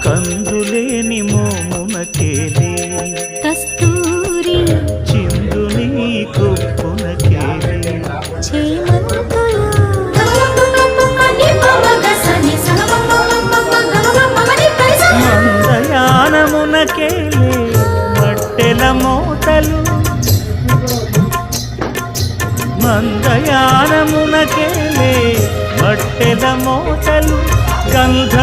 కందులేని మోమునకేలే కస్తూరి చిందుని కొప్పునకేలే మందయానమునకేలే మట్టెల మోతలు మందయానమునకేలే మట్టెల మోతలు గంధ